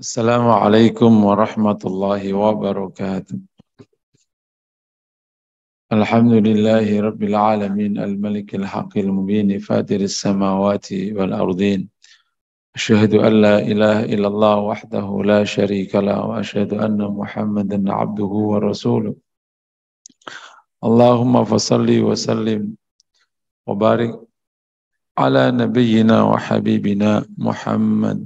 Assalamualaikum warahmatullahi wabarakatuh. Alhamdulillahi rabbil alamin al-malikil haqqil mubin fatiris samawati wal ardin. Asyhadu an la ilaha illallah wahdahu la syarika lah wa asyhadu anna Muhammadan abduhu wa rasuluh. Allahumma fasalli wa sallim wa barik ala nabiyyina wa habibina Muhammad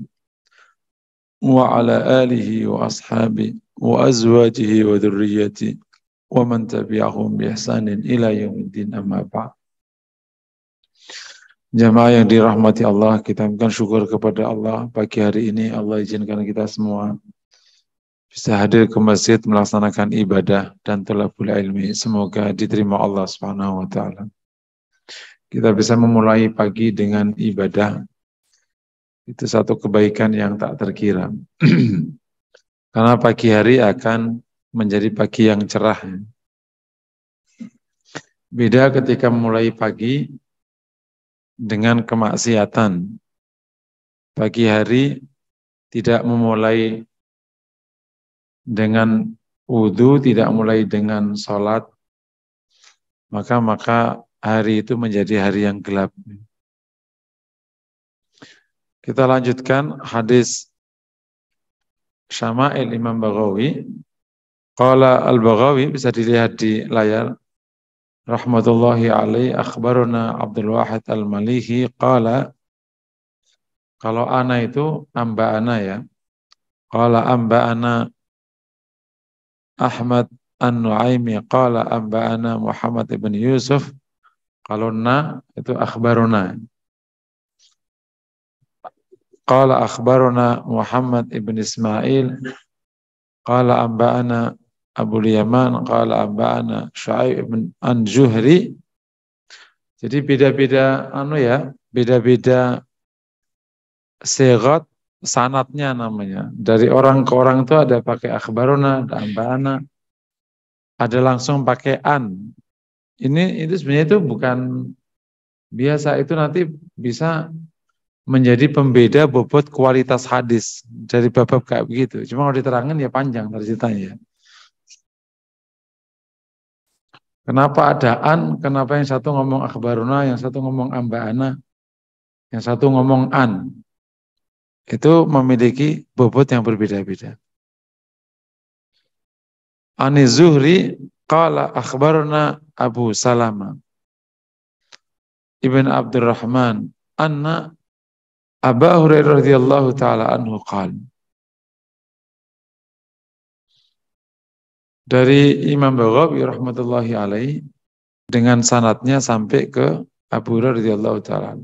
wa ala alihi wa ashabihi wa azwajihi wa dhurriyyatihi wa man tabi'ahum bi ihsanin ila yaumiddin amma ba'd. Jamaah yang dirahmati Allah, kita mengucapkan syukur kepada Allah pagi hari ini. Allah izinkan kita semua bisa hadir ke masjid melaksanakan ibadah dan thalabul ilmi. Semoga diterima Allah Subhanahu wa taala. Kita bisa memulai pagi dengan ibadah. Itu satu kebaikan yang tak terkira. Karena pagi hari akan menjadi pagi yang cerah. Beda ketika memulai pagi dengan kemaksiatan. Pagi hari tidak memulai dengan wudu, tidak mulai dengan sholat, maka hari itu menjadi hari yang gelap. Kita lanjutkan hadis Syama'il Imam Baghawi. Qala al-Baghawi, bisa dilihat di layar, rahmatullahi alaih, akhbaruna Abdul Wahid al-Malihi, qala, kalau ana itu amba ana ya, qala amba ana Ahmad an-Nu'aimi, qala amba ana Muhammad ibn Yusuf, kalau na itu akhbaruna. Qala akhbaruna Muhammad ibn Ismail, qala amba ana Abu Yaman, qala amba ana Syu'aib ibn An-Zuhri. Jadi beda-beda beda-beda sigat sanatnya namanya. Dari orang ke orang itu ada pakai akhbaruna, ada amba'ana, ada langsung pakai an. Itu sebenarnya itu bukan biasa, itu nanti bisa menjadi pembeda bobot kualitas hadis dari bab-bab kayak begitu. Cuma kalau diterangkan ya panjang ceritanya. Kenapa ada an, kenapa yang satu ngomong akhbaruna, yang satu ngomong amba'ana, yang satu ngomong an. Itu memiliki bobot yang berbeda-beda. Ani Zuhri qala akhbaruna Abu Salama Ibn Abdurrahman anna Abu Hurairah radhiyallahu taala anhu qala. Dari Imam Baghawi rahmatullahi alaih dengan sanadnya sampai ke Abu Hurairah radhiyallahu taala.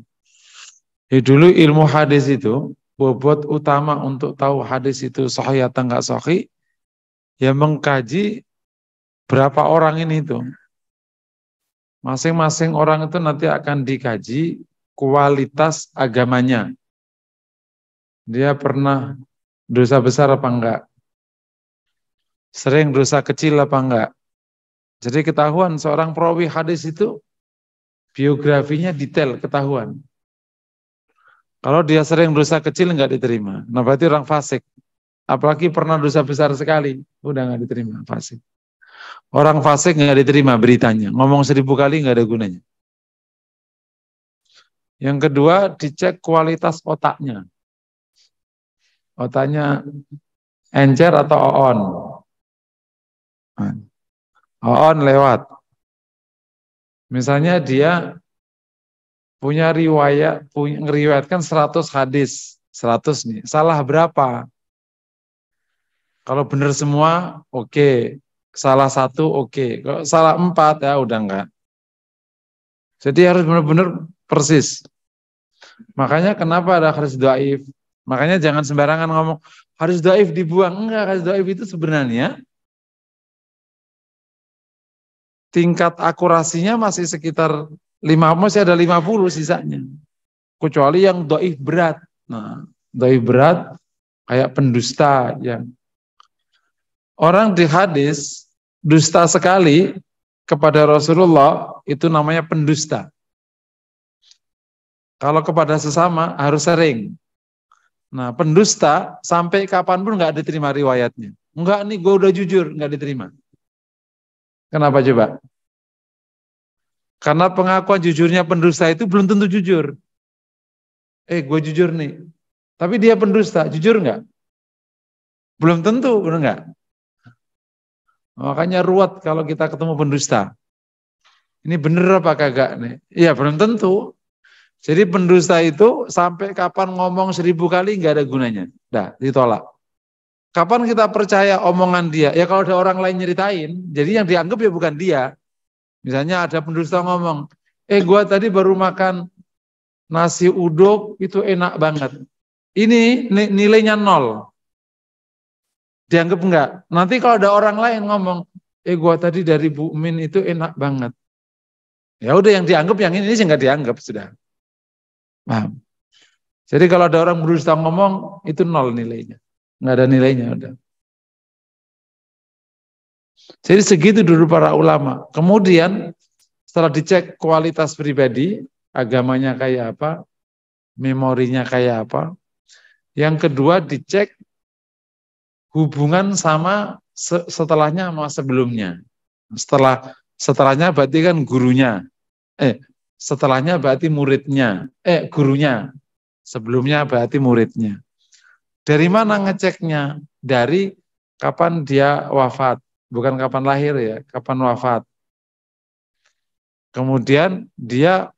Dulu ilmu hadis itu bobot utama untuk tahu hadis itu sahih atau enggak sahih ya mengkaji berapa orang ini itu. Masing-masing orang itu nanti akan dikaji kualitas agamanya. Dia pernah dosa besar apa enggak? Sering dosa kecil apa enggak? Jadi ketahuan seorang perawi hadis itu biografinya detail ketahuan. Kalau dia sering dosa kecil enggak diterima. Nah berarti orang fasik. Apalagi pernah dosa besar sekali, udah enggak diterima, fasik. Orang fasik enggak diterima beritanya. Ngomong 1000 kali enggak ada gunanya. Yang kedua, dicek kualitas otaknya. Otaknya encer atau oon? Oon lewat. Misalnya dia punya ngeriwayatkan 100 hadis. 100 nih. Salah berapa? Kalau benar semua, oke. Salah satu, oke. Kalau salah 4, ya udah enggak. Jadi harus benar-benar persis. Makanya kenapa ada hadis dhaif? Makanya jangan sembarangan ngomong hadis dhaif dibuang. Enggak, hadis dhaif itu sebenarnya tingkat akurasinya masih sekitar 50, masih ada 50 sisanya. Kecuali yang dhaif berat. Nah, dhaif berat kayak pendusta yang orang di hadis dusta sekali kepada Rasulullah itu namanya pendusta. Kalau kepada sesama harus sering. Nah, pendusta sampai kapanpun nggak diterima riwayatnya. Enggak nih, gue udah jujur, nggak diterima. Kenapa coba? Karena pengakuan jujurnya pendusta itu belum tentu jujur. Gue jujur nih. Tapi dia pendusta, jujur nggak? Belum tentu, benar nggak? Makanya ruwet kalau kita ketemu pendusta. Ini bener apa kagak nih? Iya, belum tentu. Jadi pendusta itu sampai kapan ngomong 1000 kali nggak ada gunanya. Dah, ditolak. Kapan kita percaya omongan dia? Ya kalau ada orang lain nyeritain, jadi yang dianggap ya bukan dia. Misalnya ada pendusta ngomong, gua tadi baru makan nasi uduk, itu enak banget. Ini nilainya 0. Dianggap enggak. Nanti kalau ada orang lain ngomong, gua tadi dari Bu Min itu enak banget. Ya udah yang dianggap yang ini sih nggak dianggap sudah. Paham? Jadi kalau ada orang berusaha ngomong itu 0 nilainya, nggak ada nilainya udah. Jadi segitu dulu para ulama. Kemudian setelah dicek kualitas pribadi, agamanya kayak apa, memorinya kayak apa. Yang kedua dicek hubungan sama setelahnya sama sebelumnya. Setelahnya berarti kan gurunya. Setelahnya berarti muridnya. Gurunya. Sebelumnya berarti muridnya. Dari mana ngeceknya? Dari kapan dia wafat. Bukan kapan lahir ya, kapan wafat. Kemudian dia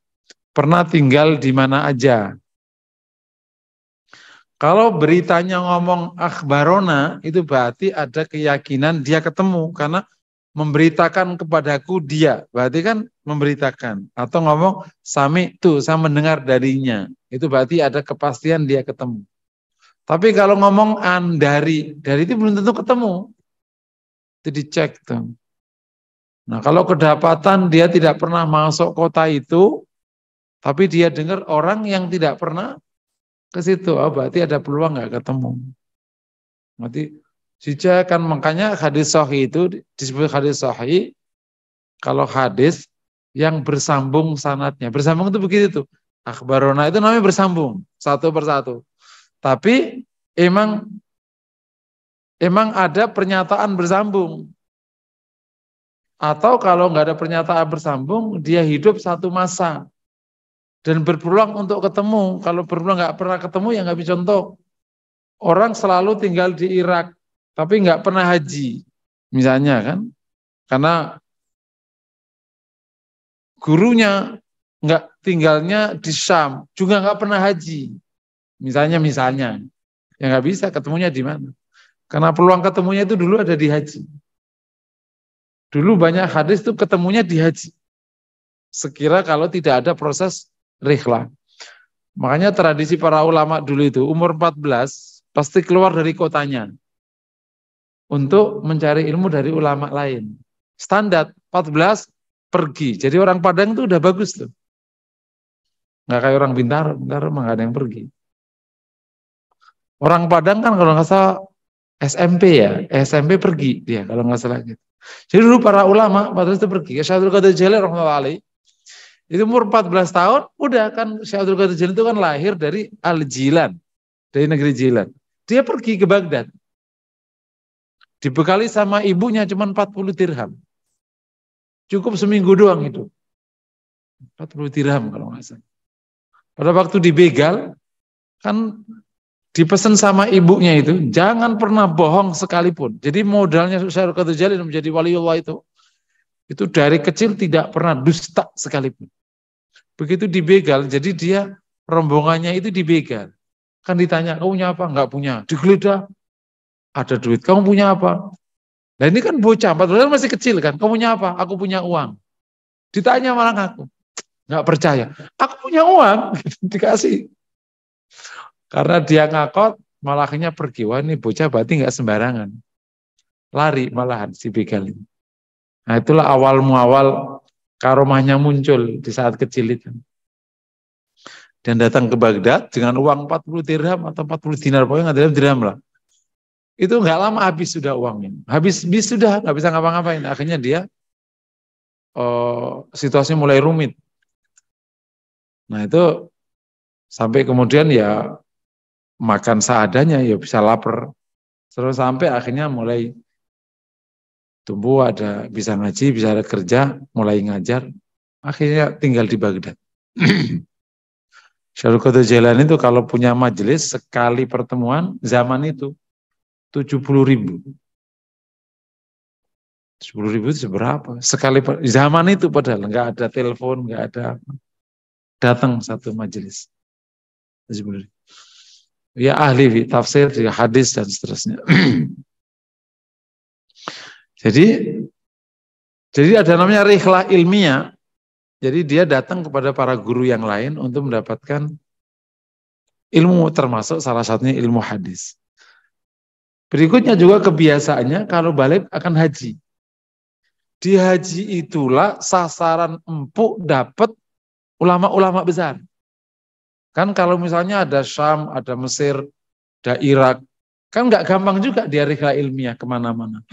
pernah tinggal di mana aja. Kalau beritanya ngomong akhbarona, itu berarti ada keyakinan dia ketemu. Karena memberitakan kepadaku dia, berarti kan memberitakan. Atau ngomong sami tuh, saya mendengar darinya. Itu berarti ada kepastian dia ketemu. Tapi kalau ngomong dari itu belum tentu ketemu. Itu dicek tuh. Nah kalau kedapatan dia tidak pernah masuk kota itu, tapi dia dengar orang yang tidak pernah ke situ, berarti ada peluang nggak ketemu. Berarti sejak kan makanya hadis sahih itu disebut hadis sahih. Kalau hadis yang bersambung sanadnya, bersambung itu begitu tuh. Akhbarona itu namanya bersambung satu persatu. Tapi emang ada pernyataan bersambung. Atau kalau nggak ada pernyataan bersambung, dia hidup satu masa dan berpeluang untuk ketemu. Kalau berpeluang nggak pernah ketemu, ya nggak bisa contoh. Orang selalu tinggal di Irak, tapi nggak pernah haji, misalnya kan, karena gurunya nggak tinggalnya di Syam, juga nggak pernah haji, misalnya, ya nggak bisa ketemunya di mana. Karena peluang ketemunya itu dulu ada di haji. Dulu banyak hadis itu ketemunya di haji. Sekira kalau tidak ada proses rihlah. Makanya tradisi para ulama dulu itu umur 14 pasti keluar dari kotanya untuk mencari ilmu dari ulama lain. Standar 14 pergi. Jadi orang Padang itu udah bagus tuh. Nggak kayak orang Bintaro mah nggak ada yang pergi. Orang Padang kan kalau nggak salah SMP ya, SMP pergi dia kalau nggak salah gitu. Jadi dulu para ulama pada itu pergi. Syekh Abdul Qadir Jailani rahimahullah alaih, itu umur 14 tahun, udah kan Syekh Abdul Qadir Jailani itu kan lahir dari Al-Jilan, dari negeri Jilan. Dia pergi ke Baghdad. Dibekali sama ibunya cuma 40 dirham. Cukup seminggu doang itu. 40 dirham kalau nggak salah. Pada waktu dibegal, kan dipesan sama ibunya itu, jangan pernah bohong sekalipun. Jadi modalnya Syekh Abdul Qadir Jailani menjadi waliullah itu dari kecil tidak pernah dusta sekalipun. Begitu dibegal, jadi dia rombongannya itu dibegal. Kan ditanya, kamu punya apa? Enggak punya. Digeledah, ada duit. Kamu punya apa? Nah ini kan bocah, 14 tahun masih kecil kan. Kamu punya apa? Aku punya uang. Ditanya malah ngaku. Enggak percaya. Aku punya uang. Dikasih. Karena dia ngakot, malah akhirnya pergi. Wah ini bocah berarti enggak sembarangan. Lari malahan si begal ini. Nah itulah awal karomahnya muncul di saat kecil itu. Dan datang ke Baghdad dengan uang 40 dirham atau 40 dinar, pokoknya nggak dirham lah. Itu nggak lama habis sudah uangnya. Habis sudah, nggak bisa ngapa-ngapain. Akhirnya dia situasinya mulai rumit. Nah itu sampai kemudian ya makan seadanya ya bisa lapar. Terus sampai akhirnya mulai tumbuh, ada bisa ngaji, bisa ada kerja, mulai ngajar, akhirnya tinggal di Baghdad. Syarul Qadir Jailani itu kalau punya majelis sekali pertemuan zaman itu 70.000. 10.000 itu seberapa? Sekali zaman itu padahal nggak ada telepon, nggak ada, datang satu majelis. 10.000. Ya ahli tafsir, hadis dan seterusnya. Jadi ada namanya rihlah ilmiah. Jadi dia datang kepada para guru yang lain untuk mendapatkan ilmu, termasuk salah satunya ilmu hadis. Berikutnya juga kebiasaannya kalau balik akan haji. Di haji itulah sasaran empuk dapat ulama-ulama besar. Kan kalau misalnya ada Syam, ada Mesir, ada Irak, kan nggak gampang juga dia rihlah ilmiah kemana-mana.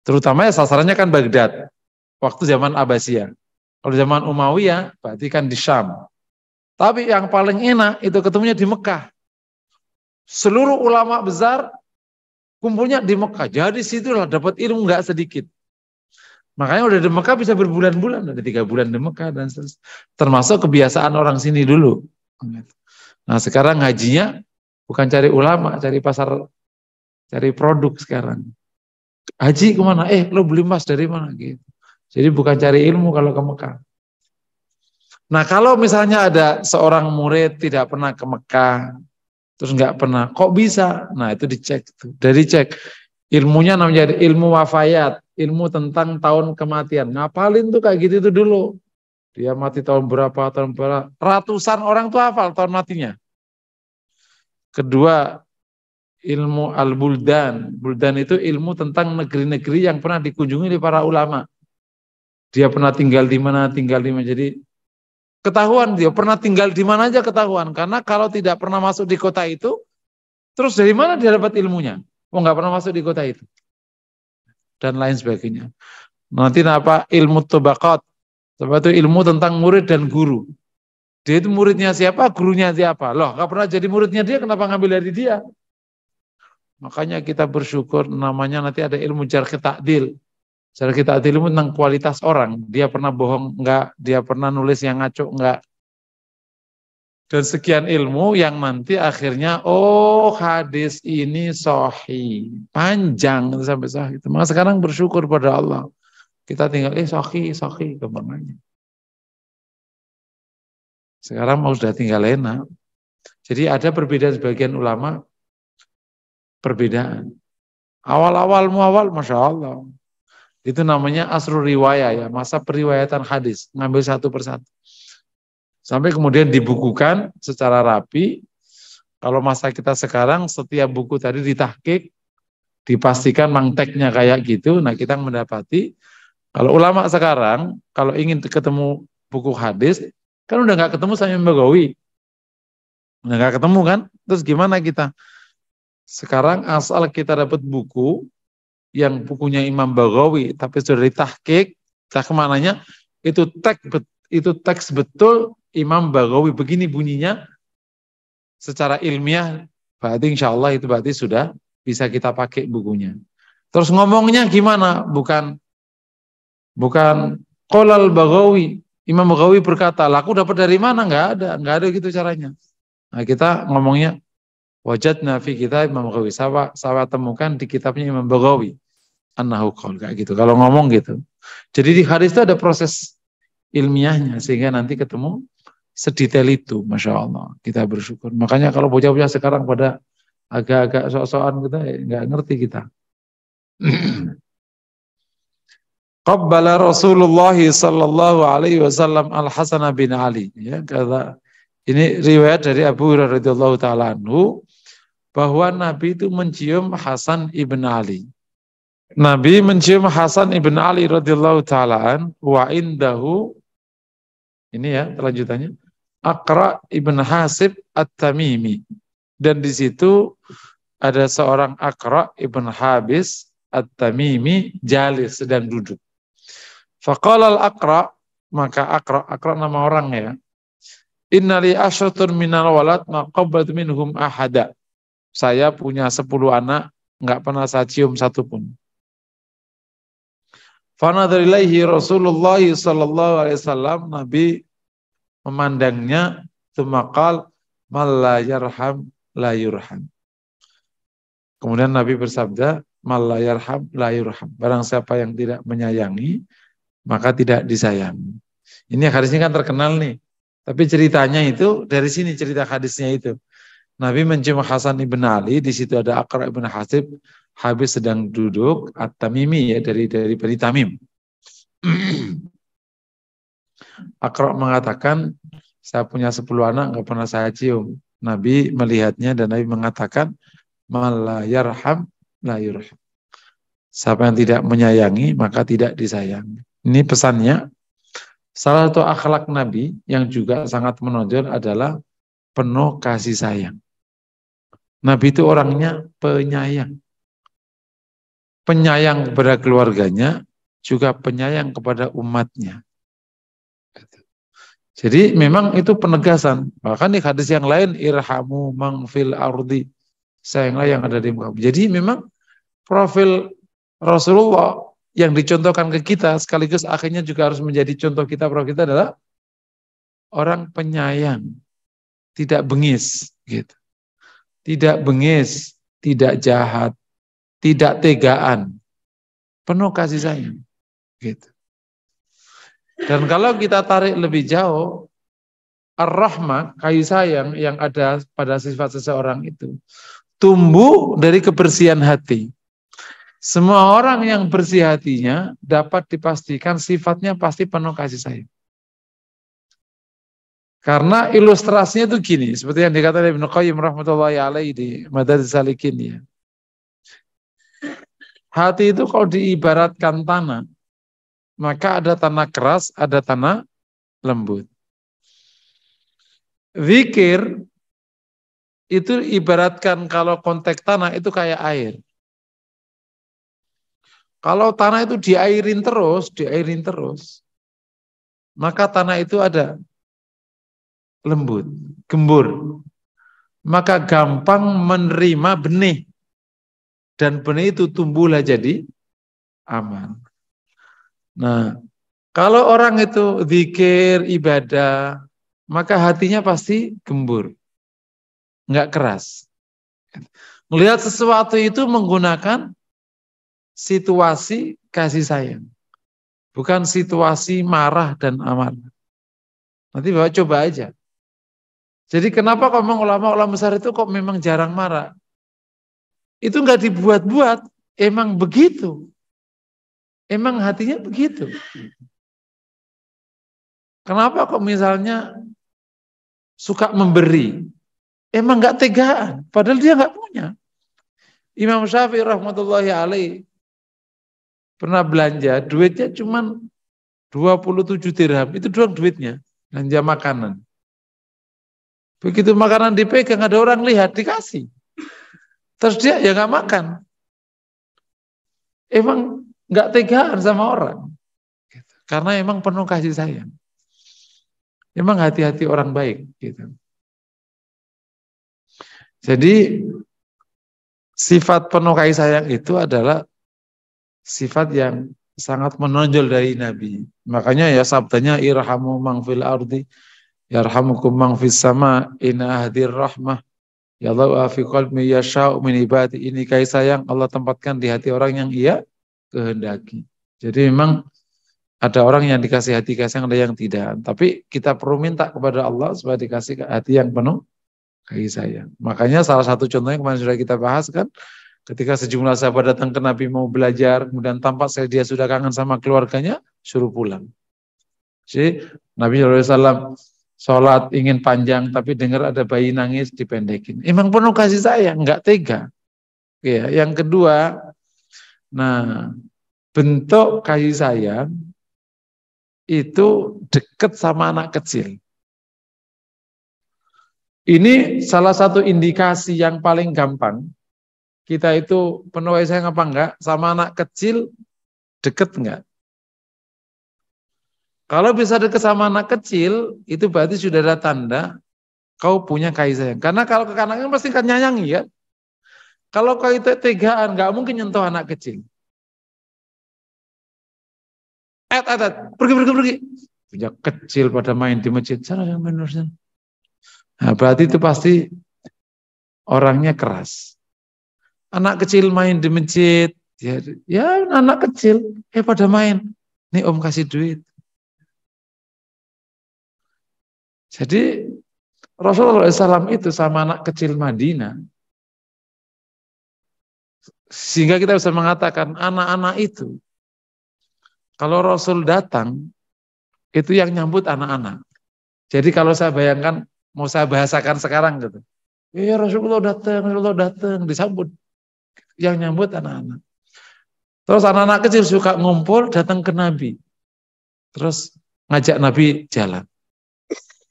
Terutama ya sasarannya kan Baghdad, waktu zaman Abbasiyah. Kalau zaman Umayyah, berarti kan di Syam. Tapi yang paling enak itu ketemunya di Mekah. Seluruh ulama besar kumpulnya di Mekah. Jadi situlah dapat ilmu nggak sedikit. Makanya udah di Mekah bisa berbulan-bulan, ada 3 bulan di Mekah dan seterusnya. Termasuk kebiasaan orang sini dulu. Nah sekarang hajinya bukan cari ulama, cari pasar, cari produk sekarang. Haji kemana? Lo beli emas dari mana? Gitu. Jadi bukan cari ilmu kalau ke Mekah. Nah kalau misalnya ada seorang murid tidak pernah ke Mekah, terus nggak pernah, kok bisa? Nah itu dicek, dari cek ilmunya namanya ilmu wafayat, ilmu tentang tahun kematian. Ngapalin tuh kayak gitu itu dulu. Dia mati tahun berapa, ratusan orang tuh hafal tahun matinya. Kedua, ilmu al-buldan. Buldan itu ilmu tentang negeri-negeri yang pernah dikunjungi oleh para ulama. Dia pernah tinggal di mana, Jadi ketahuan dia pernah tinggal di mana aja ketahuan. Karena kalau tidak pernah masuk di kota itu, terus dari mana dia dapat ilmunya? Oh nggak pernah masuk di kota itu. Dan lain sebagainya. Nanti apa ilmu tabaqat. Sebab itu ilmu tentang murid dan guru. Dia itu muridnya siapa, gurunya siapa. Loh, nggak pernah jadi muridnya dia, kenapa ngambil dari dia? Makanya kita bersyukur namanya nanti ada ilmu jarh ta'dil. Jarh ta'dil ilmu tentang kualitas orang. Dia pernah bohong enggak, dia pernah nulis yang ngaco enggak. Dan sekian ilmu yang nanti akhirnya hadis ini sahih. Panjang sampai sahih. Maka sekarang bersyukur pada Allah. Kita tinggal sahih kemana. Sekarang mau sudah tinggal enak. Jadi ada perbedaan sebagian ulama, perbedaan. Awal Masya Allah. Itu namanya asrul riwayah ya, masa periwayatan hadis. Ngambil satu persatu. Sampai kemudian dibukukan secara rapi. Kalau masa kita sekarang, setiap buku tadi ditahqiq, dipastikan mangteknya kayak gitu. Nah kita mendapati, kalau ulama sekarang, kalau ingin ketemu buku hadis, kan udah nggak ketemu sama Imam Baghawi. Udah nggak ketemu kan? Terus gimana kita? Sekarang asal kita dapat buku yang bukunya Imam Baghawi tapi sudah ditahqiq, kemananya itu teks betul Imam Baghawi begini bunyinya secara ilmiah, berarti insya Allah itu berarti sudah bisa kita pakai bukunya. Terus ngomongnya gimana? Bukan qolal Baghawi. Imam Baghawi berkata, "Aku dapat dari mana?" Nggak ada gitu caranya. Nah, kita ngomongnya wajadna fi kitab Imam Baghawi. Saya temukan di kitabnya Imam Baghawi. Annahu qaul, kayak gitu. Kalau ngomong gitu. Jadi di hadis itu ada proses ilmiahnya sehingga nanti ketemu sedetail itu, Masya Allah. Kita bersyukur. Makanya kalau bocah-bocah sekarang pada agak-agak sok-sokan kita nggak ngerti kita. Qabbala Rasulullah sallallahu alaihi wasallam Al-Hasan bin Ali. Ya, kata ini riwayat dari Abu Hurairah radhiyallahu taala anhu bahwa Nabi itu mencium Hasan ibn Ali. Nabi mencium Hasan ibn Ali radhiyallahu taala wa indahu ini ya lanjutannya Aqra ibn Hasib At-Tamimi, dan di situ ada seorang Aqra ibn Habis At-Tamimi jalis, sedang duduk. Faqala al-Aqra, maka Aqra nama orang ya. Innali asyratun minal walad maqabbat minhum ahada. Saya punya 10 anak, enggak pernah saya cium satupun. Fanadharilaihi Rasulullah sallallahu alaihi wasallam, Nabi memandangnya, tsumaqal mal la yarham la yurham. Kemudian Nabi bersabda, mal la yarham la yurham. Barang siapa yang tidak menyayangi, maka tidak disayangi. Ini hadisnya kan terkenal nih. Tapi ceritanya itu dari sini, cerita hadisnya itu. Nabi mencium Hasan ibn Ali, di situ ada Aqra ibn Hasib, habis sedang duduk, At-Tamimi ya, dari Bani Tamim. Aqra mengatakan, saya punya 10 anak, nggak pernah saya cium. Nabi melihatnya dan Nabi mengatakan, la yarham la yurham. Siapa yang tidak menyayangi, maka tidak disayangi. Ini pesannya. Salah satu akhlak Nabi yang juga sangat menonjol adalah penuh kasih sayang. Nabi itu orangnya penyayang. Penyayang kepada keluarganya, juga penyayang kepada umatnya. Jadi memang itu penegasan. Bahkan di hadis yang lain, irhamu man fil ardi. Sayanglah yang ada di muka. Jadi memang profil Rasulullah yang dicontohkan ke kita, sekaligus akhirnya juga harus menjadi contoh kita, profil kita adalah orang penyayang, tidak bengis, gitu. Tidak bengis, tidak jahat, tidak tegaan, penuh kasih sayang, gitu. Dan kalau kita tarik lebih jauh, ar-rahmah, kasih sayang yang ada pada sifat seseorang itu tumbuh dari kebersihan hati. Semua orang yang bersih hatinya dapat dipastikan sifatnya pasti penuh kasih sayang. Karena ilustrasinya itu gini, seperti yang dikatakan Ibnu Qayyim rahmatullahi alaihi di Madarijus Salikin ya. Hati itu kalau diibaratkan tanah, maka ada tanah keras, ada tanah lembut. Zikir itu ibaratkan kalau konteks tanah itu kayak air. Kalau tanah itu diairin terus, maka tanah itu ada lembut, gembur. Maka gampang menerima benih. Dan benih itu tumbuhlah jadi aman. Nah, kalau orang itu zikir, ibadah, maka hatinya pasti gembur. Enggak keras. Melihat sesuatu itu menggunakan situasi kasih sayang. Bukan situasi marah dan amarah. Nanti Bapak coba aja. Jadi kenapa kok memang ulama-ulama besar itu kok memang jarang marah? Itu enggak dibuat-buat, emang begitu. Emang hatinya begitu. Kenapa kok misalnya suka memberi? Emang enggak tegaan, padahal dia enggak punya. Imam Syafi'i rahmatullahi alaih pernah belanja, duitnya cuma 27 dirham, itu doang duitnya, belanja makanan. Begitu makanan dipegang, ada orang lihat, dikasih. Terus dia ya nggak makan. Emang nggak tegaan sama orang. Karena emang penuh kasih sayang. Emang hati-hati orang baik. Gitu. Jadi sifat penuh kasih sayang itu adalah sifat yang sangat menonjol dari Nabi. Makanya ya sabdanya irhamu man fil ardi yarhamukum man fis sama inna ahdir rahmah ya Allah fi qalbi yasha'u min ibadi. Ini kasih sayang Allah tempatkan di hati orang yang ia kehendaki. Jadi memang ada orang yang dikasih hati kasih sayang, ada yang tidak. Tapi kita perlu minta kepada Allah supaya dikasih hati yang penuh kasih sayang. Makanya salah satu contohnya kemarin sudah kita bahas kan, ketika sejumlah sahabat datang ke Nabi mau belajar, kemudian tampak dia sudah kangen sama keluarganya, suruh pulang. Jadi Nabi SAW sholat ingin panjang, tapi dengar ada bayi nangis, dipendekin. Emang penuh kasih sayang, nggak tega. Ya, yang kedua, nah bentuk kasih sayang itu dekat sama anak kecil. Ini salah satu indikasi yang paling gampang. Kita itu penuh kasih sayang apa enggak? Sama anak kecil deket enggak? Kalau bisa dekat sama anak kecil, itu berarti sudah ada tanda kau punya kasih sayang. Karena kalau kekanak-kanakan pasti kan nyayangi ya. Kalau kau itu tegaan, nggak mungkin nyentuh anak kecil. Pergi. Punya kecil pada main di masjid. Sana yang main sana. Nah, berarti itu pasti orangnya keras. Anak kecil main di masjid, ya anak kecil, pada main. Nih om kasih duit. Jadi Rasulullah SAW itu sama anak kecil Madinah. Sehingga kita bisa mengatakan anak-anak itu, kalau Rasul datang, itu yang nyambut anak-anak. Jadi kalau saya bayangkan, mau saya bahasakan sekarang gitu. Ya Rasulullah datang, disambut. Yang nyambut anak-anak. Terus anak-anak kecil suka ngumpul datang ke Nabi. Terus ngajak Nabi jalan.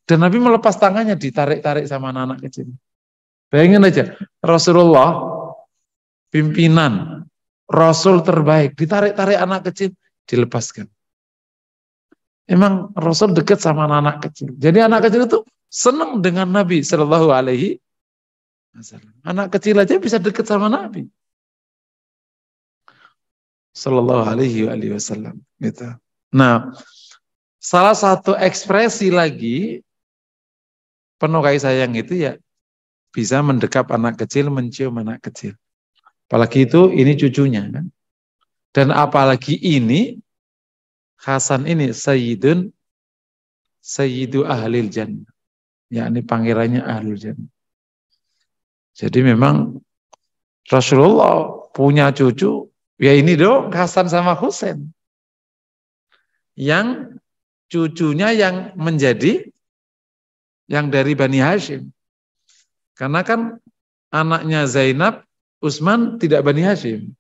Dan Nabi melepas tangannya, ditarik-tarik sama anak-anak kecil. Bayangin aja, Rasulullah, pimpinan, Rasul terbaik, ditarik-tarik anak kecil, dilepaskan. Emang Rasul dekat sama anak-anak kecil. Jadi anak kecil itu senang dengan Nabi Shallallahu Alaihi Wasallam. Anak kecil aja bisa dekat sama Nabi Shallallahu Alaihi Wasallam. Gitu. Nah, salah satu ekspresi lagi penuh kasih sayang itu ya bisa mendekap anak kecil, mencium anak kecil. Apalagi itu ini cucunya kan. Dan apalagi ini Hasan ini Sayyidu Ahlil Jannah. Yakni pangerannya Ahlul Jannah. Jadi memang Rasulullah punya cucu, ya ini dong Hasan sama Husain. Yang cucunya yang menjadi yang dari Bani Hashim. Karena kan anaknya Zainab, Utsman tidak Bani Hashim.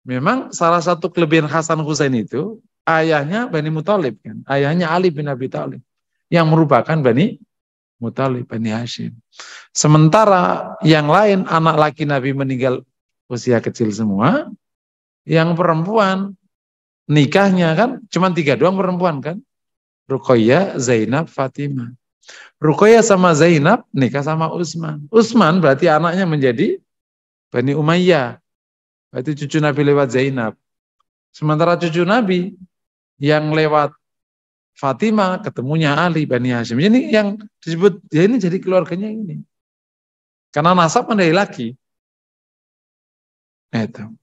Memang salah satu kelebihan Hasan Husain itu ayahnya Bani Muthalib kan, ayahnya Ali bin Abi Thalib yang merupakan Bani Muthalib, Bani Hashim. Sementara yang lain anak laki Nabi meninggal usia kecil semua, yang perempuan nikahnya kan cuma 3 doang perempuan kan, Ruqayyah, Zainab, Fatimah. Ruqayyah sama Zainab nikah sama Utsman. Utsman berarti anaknya menjadi Bani Umayyah. Berarti cucu Nabi lewat Zainab. Sementara cucu Nabi yang lewat Fatimah ketemunya Ali Bani Hashim. Ini yang disebut, ya ini jadi keluarganya ini. Karena nasab dari laki. Itu.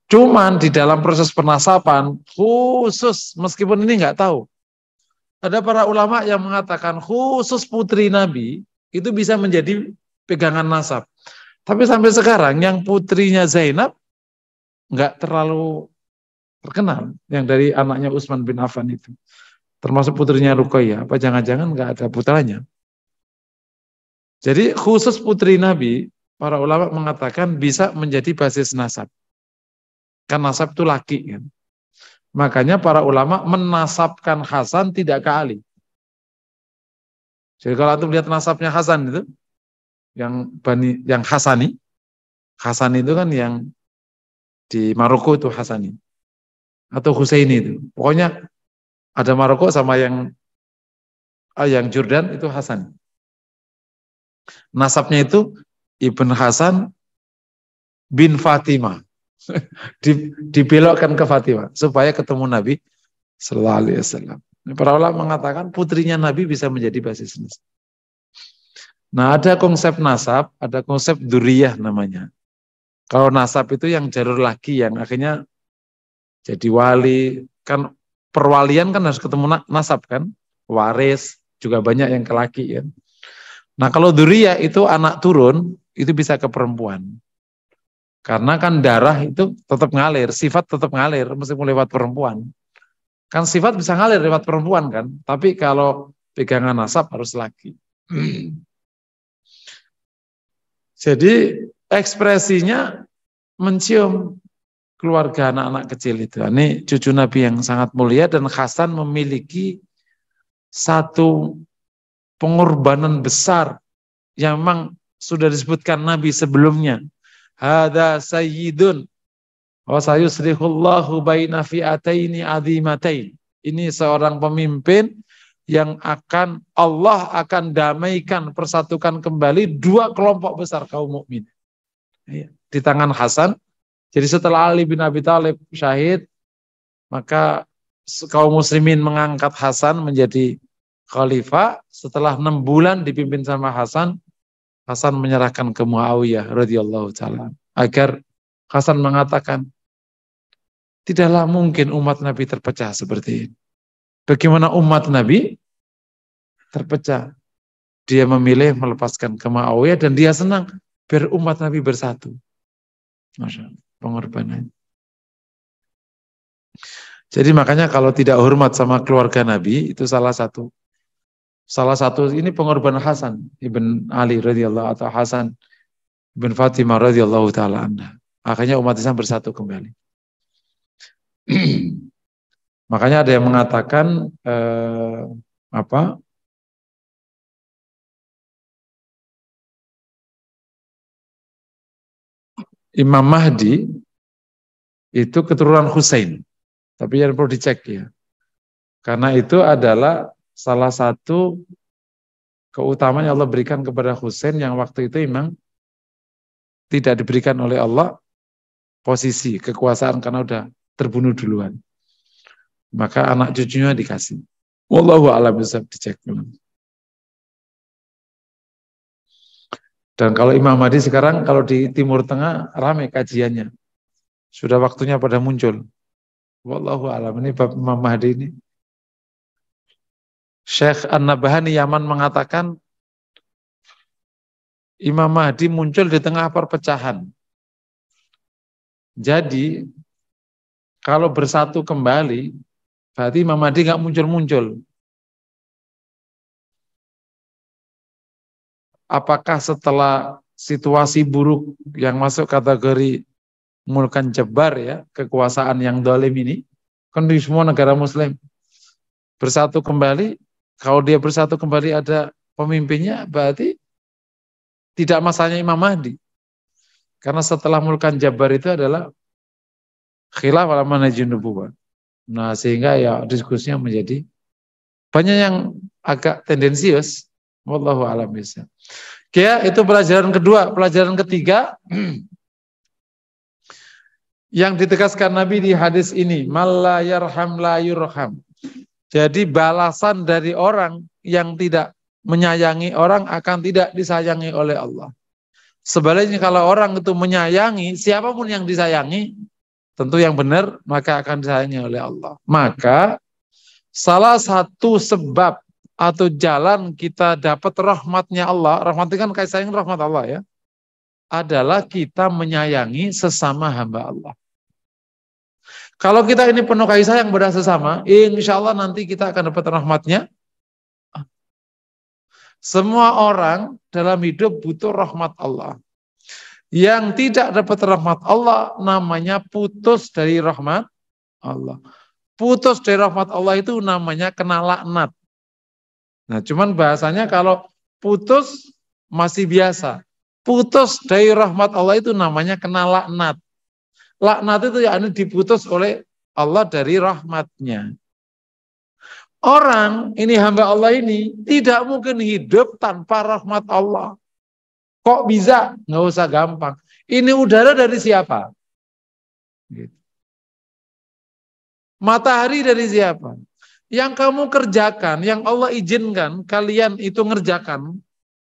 Cuman di dalam proses penasapan khusus, meskipun ini nggak tahu. Ada para ulama yang mengatakan khusus putri Nabi itu bisa menjadi pegangan nasab. Tapi sampai sekarang yang putrinya Zainab nggak terlalu terkenal, yang dari anaknya Utsman bin Affan itu. Termasuk putrinya Ruqayyah, apa jangan-jangan nggak ada putranya. Jadi khusus putri Nabi, para ulama mengatakan bisa menjadi basis nasab. Kan nasab itu laki kan. Makanya para ulama menasabkan Hasan tidak ke Ali. Jadi kalau antum lihat nasabnya Hasan itu, yang Hasani itu kan yang di Maroko itu Hasani atau Husaini itu. Pokoknya ada Maroko sama yang Jordan itu Hasan. Nasabnya itu Ibn Hasan bin Fatimah. Dibelokkan ke Fatimah supaya ketemu Nabi Sallallahu Alaihi Wasallam. Para ulama mengatakan putrinya Nabi bisa menjadi basis nasab. Nah, ada konsep nasab, ada konsep duriyah namanya. Kalau nasab itu yang jalur laki yang akhirnya jadi wali, kan perwalian kan harus ketemu nasab kan, waris juga banyak yang ke laki kan. Nah, kalau duriyah itu anak turun itu bisa ke perempuan. Karena kan darah itu tetap ngalir, sifat tetap ngalir meskipun lewat perempuan. Kan sifat bisa ngalir lewat perempuan kan, tapi kalau pegangan nasab harus laki. Jadi ekspresinya mencium keluarga anak-anak kecil itu. Ini cucu Nabi yang sangat mulia dan Hasan memiliki satu pengorbanan besar yang memang sudah disebutkan Nabi sebelumnya. Hada sayyidun Wa sayuslihullahu baina fi'ataini azimatain. Ini seorang pemimpin yang Allah akan damaikan, persatukan kembali dua kelompok besar kaum mukmin. Di tangan Hasan. Jadi setelah Ali bin Abi Thalib syahid, maka kaum muslimin mengangkat Hasan menjadi khalifah. Setelah 6 bulan dipimpin sama Hasan, Hasan menyerahkan ke Muawiyah radhiyallahu taala. Agar Hasan mengatakan, tidaklah mungkin umat Nabi terpecah seperti ini. Bagaimana umat Nabi terpecah? Dia memilih melepaskan ke Muawiyah dan dia senang biar umat Nabi bersatu. Masya Allah, pengorbanan. Jadi makanya kalau tidak hormat sama keluarga Nabi itu salah satu ini pengorbanan Hasan ibn Ali radhiyallahu atau Hasan ibn Fatimah radhiyallahu taala anha. Akhirnya umat Islam bersatu kembali. Makanya ada yang mengatakan Imam Mahdi itu keturunan Husain. Tapi yang perlu dicek ya. Karena itu adalah salah satu keutamaan yang Allah berikan kepada Husain yang waktu itu memang tidak diberikan oleh Allah posisi kekuasaan karena udah terbunuh duluan. Maka anak cucunya dikasih. Wallahu a'lam bishawab, dicek. Dan kalau Imam Mahdi sekarang kalau di Timur Tengah ramai kajiannya. Sudah waktunya pada muncul. Wallahu a'lam. Ini bab Imam Mahdi ini. Syekh An-Nabhani Yaman mengatakan Imam Mahdi muncul di tengah perpecahan. Jadi kalau bersatu kembali berarti Imam Mahdi nggak muncul-muncul. Apakah setelah situasi buruk yang masuk kategori mulkan jabbar ya, kekuasaan yang dolim ini, kan di semua negara muslim bersatu kembali, kalau dia bersatu kembali ada pemimpinnya, berarti tidak masanya Imam Mahdi. Karena setelah mulkan jabbar itu adalah khilaf ala manhajin nubuwah. Nah, sehingga ya diskusinya menjadi banyak yang agak tendensius. Wallahu a'lam bishawab. Oke, itu pelajaran kedua. Pelajaran ketiga yang ditegaskan Nabi di hadis ini, malla yarham la yurham. Jadi balasan dari orang yang tidak menyayangi orang akan tidak disayangi oleh Allah. Sebaliknya kalau orang itu menyayangi siapapun yang disayangi, tentu yang benar maka akan disayangi oleh Allah. Maka salah satu sebab atau jalan kita dapat rahmatnya Allah, rahmat itu kan kayak sayang rahmat Allah ya, adalah kita menyayangi sesama hamba Allah. Kalau kita ini penuh kasih sayang pada sesama, insya Allah nanti kita akan dapat rahmatnya. Semua orang dalam hidup butuh rahmat Allah. Yang tidak dapat rahmat Allah namanya putus dari rahmat Allah. Putus dari rahmat Allah itu namanya kena laknat. Nah, cuman bahasanya kalau putus masih biasa. Putus dari rahmat Allah itu namanya kena laknat. Laknat itu yakni diputus oleh Allah dari rahmatnya. Orang ini hamba Allah ini tidak mungkin hidup tanpa rahmat Allah. Kok bisa? Nggak usah gampang. Ini udara dari siapa? Gitu. Matahari dari siapa? Yang kamu kerjakan, yang Allah izinkan kalian itu ngerjakan,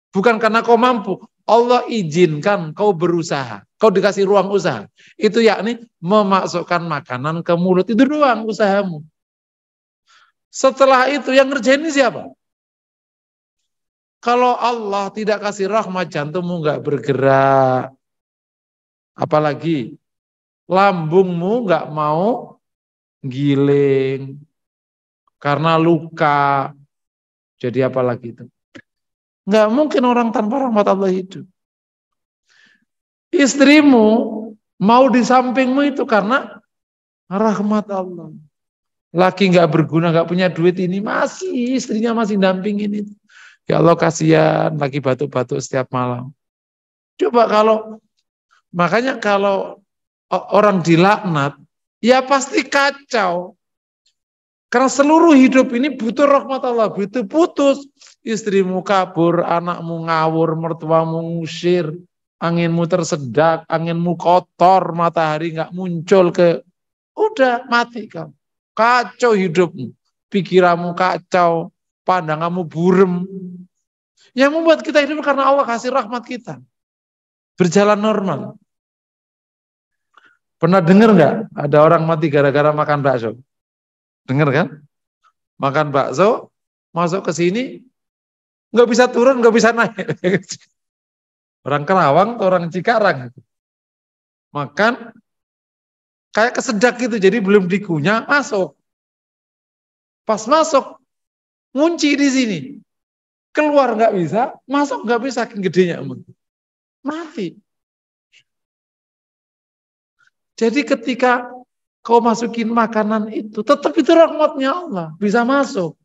bukan karena kau mampu. Allah izinkan kau berusaha, kau dikasih ruang usaha. Itu yakni memasukkan makanan ke mulut, itu doang usahamu. Setelah itu yang ngerjain ini siapa? Kalau Allah tidak kasih rahmat, jantungmu nggak bergerak, apalagi lambungmu nggak mau giling karena luka, jadi apalagi itu? Nggak mungkin orang tanpa rahmat Allah hidup. Istrimu mau di sampingmu itu karena rahmat Allah. Laki nggak berguna, nggak punya duit ini masih istrinya masih dampingin itu. Ya Allah kasihan, lagi batuk-batuk setiap malam. Coba makanya kalau orang dilaknat, ya pasti kacau. Karena seluruh hidup ini butuh rahmat Allah, butuh putus. Istrimu kabur, anakmu ngawur, mertuamu ngusir, anginmu tersedak, anginmu kotor, matahari nggak muncul udah mati kamu. Kacau hidupmu, pikiranmu kacau, pandanganmu burem. Yang membuat kita hidup karena Allah kasih rahmat kita. Berjalan normal. Pernah dengar nggak ada orang mati gara-gara makan bakso? Dengar kan? Makan bakso, masuk ke sini, nggak bisa turun, nggak bisa naik. Orang Kerawang atau orang Cikarang. Makan, kayak kesedak gitu, jadi belum dikunyah, masuk. Pas masuk, ngunci di sini. Keluar nggak bisa, masuk nggak bisa, saking gedenya. Mati. Jadi ketika kau masukin makanan itu, tetap itu rahmatnya Allah, bisa masuk.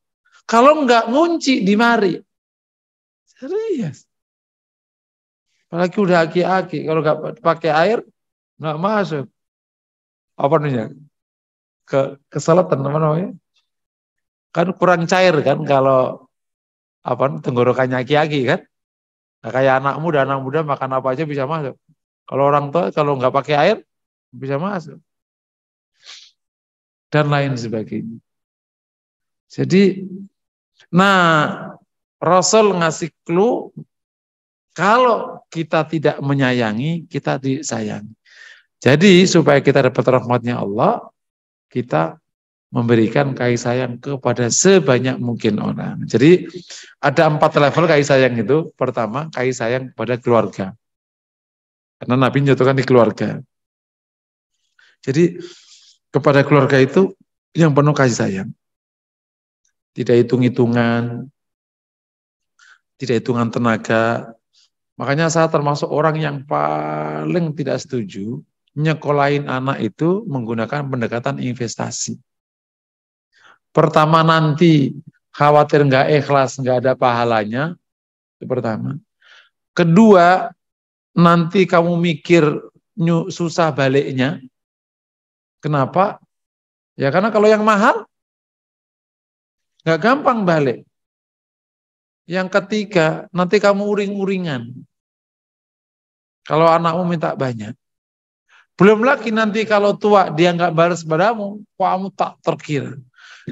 Kalau enggak ngunci di mari. Serius. Apalagi udah aki-aki, kalau enggak pakai air, enggak masuk. Apa namanya? Keselatan apa namanya? Kan kurang cair kan kalau tenggorokannya aki-aki kan? Nah, kayak anak muda makan apa aja bisa masuk. Kalau orang tua kalau enggak pakai air bisa masuk. Dan lain sebagainya. Jadi, Rasul ngasih clue, kalau kita tidak menyayangi, kita disayangi. Jadi, supaya kita dapat rahmatnya Allah, kita memberikan kasih sayang kepada sebanyak mungkin orang. Jadi, ada 4 level kasih sayang itu. Pertama, kasih sayang kepada keluarga. Karena Nabi menjatuhkan di keluarga. Jadi, kepada keluarga itu yang penuh kasih sayang. Tidak hitung-hitungan, tidak hitungan tenaga. Makanya saya termasuk orang yang paling tidak setuju nyekolahin anak itu menggunakan pendekatan investasi. Pertama nanti khawatir nggak ikhlas, nggak ada pahalanya, itu pertama. Kedua, nanti kamu mikir susah baliknya. Kenapa? Ya karena kalau yang mahal nggak gampang balik. Yang ketiga, nanti kamu uring-uringan. Kalau anakmu minta banyak. Belum lagi nanti kalau tua dia nggak balas padamu, kamu tak terkira.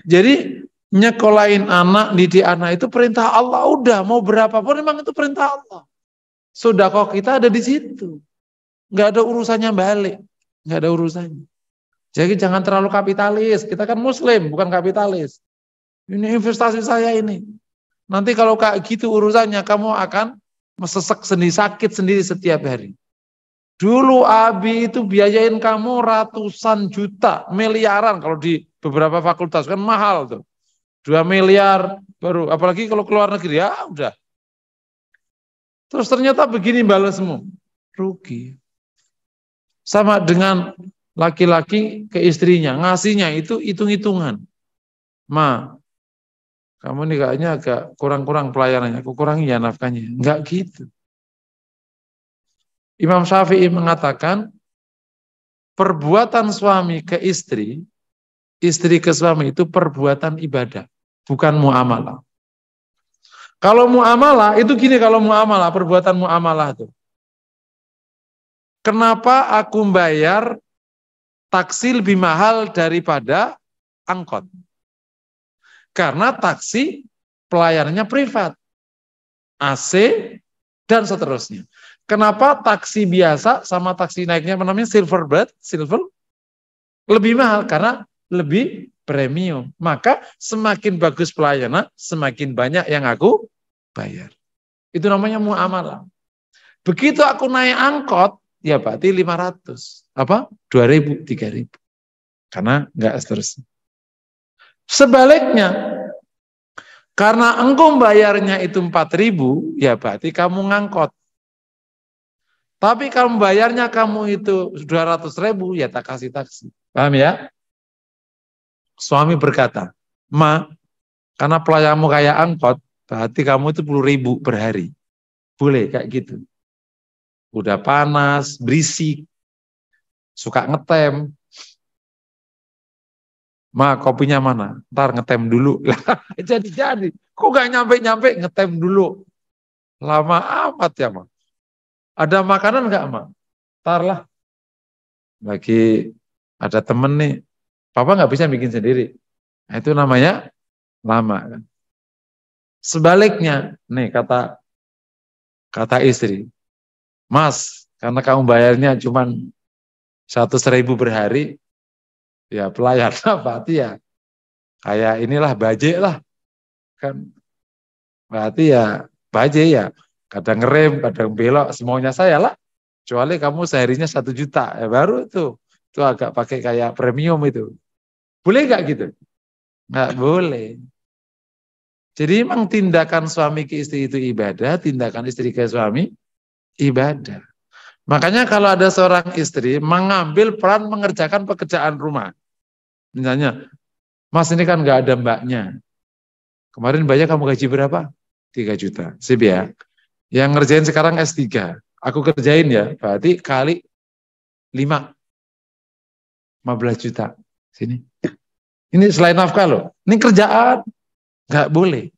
Jadi nyekolahin anak, didik anak itu perintah Allah. Udah mau berapapun memang itu perintah Allah. Sudah kok kita ada di situ. Nggak ada urusannya balik. Nggak ada urusannya. Jadi jangan terlalu kapitalis. Kita kan muslim, bukan kapitalis. Ini investasi saya ini. Nanti kalau kayak gitu urusannya, kamu akan mesesek sendiri, sakit sendiri setiap hari. Dulu Abi itu biayain kamu ratusan juta, miliaran kalau di beberapa fakultas kan mahal tuh. 2 miliar baru, apalagi kalau keluar negeri ya udah. Terus ternyata begini balasmu, rugi. Sama dengan laki-laki ke istrinya, ngasihnya itu hitung-hitungan. Kamu nih kayaknya agak kurang-kurang pelayanannya, aku kurangi ya nafkahnya. Enggak gitu. Imam Syafi'i mengatakan, perbuatan suami ke istri ke suami itu perbuatan ibadah, bukan muamalah. Kalau muamalah, itu gini kalau muamalah, perbuatan muamalah itu. Kenapa aku bayar taksi lebih mahal daripada angkot? Karena taksi pelayanannya privat, AC, dan seterusnya. Kenapa taksi biasa sama taksi naiknya namanya silver, lebih mahal? Karena lebih premium. Maka semakin bagus pelayanan, semakin banyak yang aku bayar. Itu namanya muamalah. Begitu aku naik angkot, ya berarti 500. 2.000, 3.000. Karena enggak seterusnya. Sebaliknya, karena engkau bayarnya itu 4.000, ya berarti kamu ngangkot. Tapi kalau bayarnya kamu itu 200.000, ya tak kasih taksi. Paham ya? Suami berkata, karena pelayanmu kayak angkot, berarti kamu itu 10.000 per hari. Boleh kayak gitu. Udah panas, berisik. suka ngetem. Ma, kopinya mana? Ntar ngetem dulu. Jadi. Kok gak nyampe-nyampe ngetem dulu? Lama amat ya, Ma. Ada makanan gak, Ma? Ntar lah. Lagi ada temen nih. Papa gak bisa bikin sendiri. Nah, itu namanya lama. Kan? Sebaliknya, nih kata istri. Mas, karena kamu bayarnya cuma 100.000 per hari, ya pelayan berarti ya kayak inilah bajek lah kan, berarti ya bajek ya, kadang ngerem kadang belok semuanya saya lah, kecuali kamu seharinya 1 juta ya baru itu agak pakai kayak premium itu, boleh nggak gitu? Nggak boleh. Jadi memang tindakan suami ke istri itu ibadah, tindakan istri ke suami ibadah. Makanya kalau ada seorang istri mengambil peran mengerjakan pekerjaan rumah, misalnya, Mas ini kan nggak ada mbaknya. Kemarin mbaknya kamu gaji berapa? 3 juta. Sip ya. Yang ngerjain sekarang S3. Aku kerjain ya. Berarti kali 5. 15 juta. Sini. Ini selain nafkah loh. Ini kerjaan. Nggak boleh.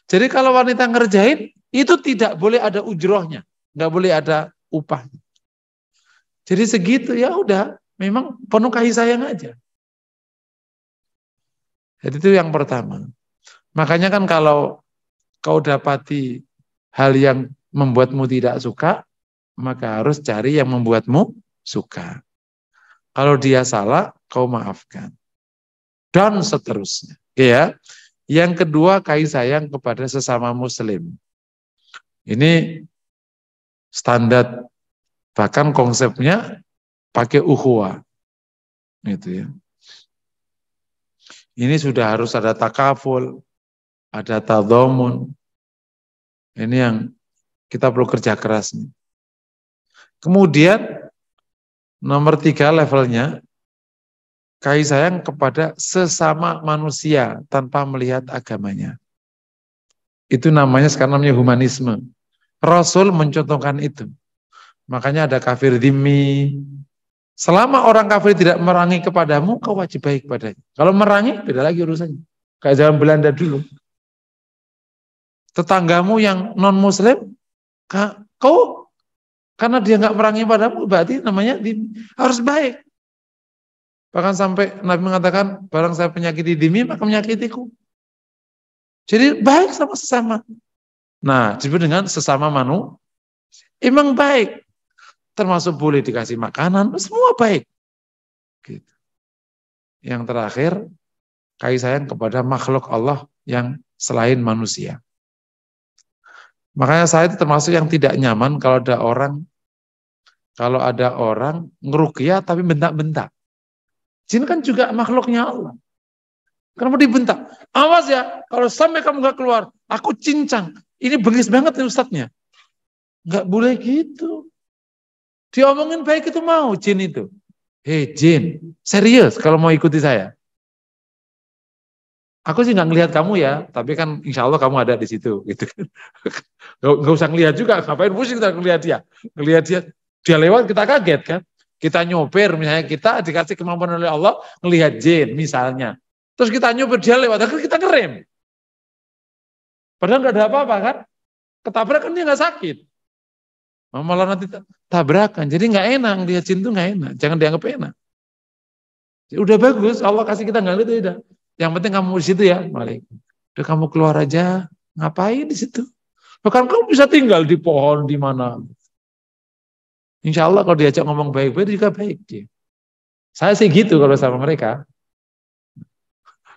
Jadi kalau wanita ngerjain, itu tidak boleh ada ujrohnya. Nggak boleh ada upahnya. Jadi segitu ya udah. Memang penuh kasih sayang aja. Jadi itu yang pertama. Makanya kan kalau kau dapati hal yang membuatmu tidak suka, maka harus cari yang membuatmu suka. Kalau dia salah, kau maafkan. Dan seterusnya. Ya. Yang kedua, kasih sayang kepada sesama muslim. Ini standar, bahkan konsepnya pakai ukhuwah. Gitu ya. Ini sudah harus ada takaful, ada tadhamun. Ini yang kita perlu kerja keras. Kemudian nomor 3 levelnya, kasih sayang kepada sesama manusia tanpa melihat agamanya. Itu namanya sekarang namanya humanisme. Rasul mencontohkan itu. Makanya ada kafir dhimmi. Selama orang kafir tidak merangi kepadamu, kau wajib baik padanya. Kalau merangi, beda lagi urusannya. Kayak zaman Belanda dulu. Tetanggamu yang non-muslim, kau karena dia nggak merangi padamu, berarti namanya harus baik. Bahkan sampai Nabi mengatakan, barang saya penyakiti dhimmi, maka menyakitiku. Jadi baik sama sesama. Nah, disebut dengan sesama manusia. Emang baik. Termasuk boleh dikasih makanan, semua baik. Gitu. Yang terakhir, kasih sayang kepada makhluk Allah yang selain manusia. Makanya saya itu termasuk yang tidak nyaman kalau ada orang ngeruqyah tapi bentak-bentak. Jin kan juga makhluknya Allah. Kenapa dibentak? Awas ya, kalau sampai kamu gak keluar, aku cincang. Ini bengis banget nih ustadznya. Gak boleh gitu. Diomongin baik itu mau jin itu. Hei jin, serius kalau mau ikuti saya. Aku sih nggak ngelihat kamu ya, tapi kan insya Allah kamu ada di situ. Gitu kan. Gak usah ngelihat juga, ngapain pusing kita ngelihat dia. Ngelihat dia lewat kita kaget kan. Kita nyopir misalnya, kita dikasih kemampuan oleh Allah ngelihat jin misalnya. Terus kita nyopir dia lewat, akhirnya kita ngerem. Padahal nggak ada apa-apa kan. Ketabrak kan dia nggak sakit. Malah nanti tabrakan. Jadi nggak enak, lihat jin itu nggak enak. Jangan dianggap enak. Udah bagus, Allah kasih kita nggak lihat udah. Yang penting kamu di situ ya. Udah kamu keluar aja, ngapain di situ? Bahkan kamu bisa tinggal di pohon di mana. Insya Allah kalau diajak ngomong baik-baik juga baik dia. Saya sih gitu kalau sama mereka.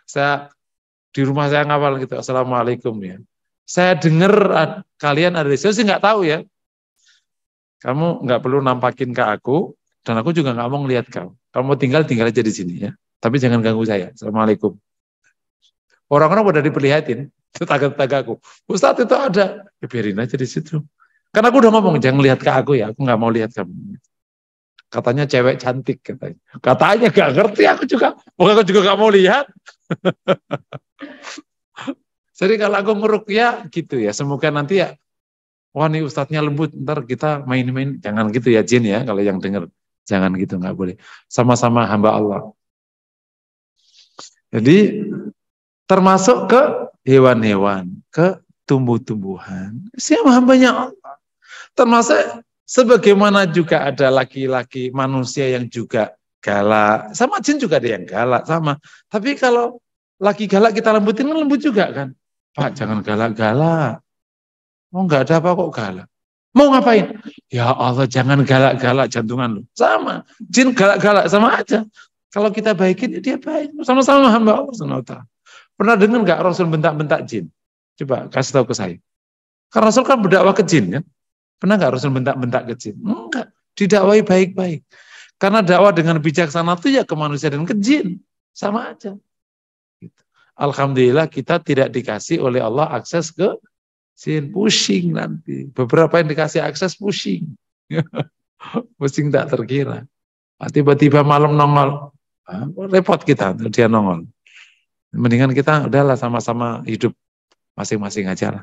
Saya di rumah saya ngawal gitu, assalamualaikum ya. Saya dengar kalian ada di situ, saya sih nggak tahu ya. Kamu nggak perlu nampakin ke aku, dan aku juga nggak mau ngelihat kamu. Kamu tinggal aja di sini ya. Tapi jangan ganggu saya. Assalamualaikum. Orang-orang udah diperlihatin, tetangga-tetanggaku. Ustadz itu ada, ya biarin aja di situ. Karena aku udah ngomong, jangan lihat ke aku ya, aku nggak mau lihat kamu. Katanya cewek cantik katanya. Katanya gak ngerti aku juga. Pokoknya aku juga gak mau lihat. Jadi kalau aku ngeruqyah gitu ya, semoga nanti ya, wah nih ustadznya lembut, ntar kita main-main. Jangan gitu ya jin ya, kalau yang denger. Jangan gitu, nggak boleh. Sama-sama hamba Allah. Jadi termasuk ke hewan-hewan, ke tumbuh-tumbuhan. Siapa hambanya Allah? Termasuk sebagaimana juga ada laki-laki manusia yang juga galak. Sama jin juga ada yang galak, sama. Tapi kalau laki galak kita lembutin, kan lembut juga kan. Pak, jangan galak-galak. Oh, nggak ada apa kok galak. Mau ngapain? Ya Allah, jangan galak-galak jantungan lu. Sama. Jin galak-galak, sama aja. Kalau kita baikin, ya dia baik. Sama-sama hamba Allah SWT. Pernah dengar nggak Rasul bentak-bentak jin? Coba kasih tahu ke saya. Karena Rasul kan berdakwah ke jin kan? Pernah nggak Rasul bentak-bentak ke jin? Enggak. Didakwai baik-baik. Karena dakwah dengan bijaksana itu ya ke manusia dan ke jin. Sama aja. Alhamdulillah kita tidak dikasih oleh Allah akses ke jin. Pusing nanti. Beberapa yang dikasih akses pusing. Pusing tak terkira. Tiba-tiba malam nongol. Repot kita dia nongol. Mendingan kita udahlah sama-sama hidup masing-masing aja lah.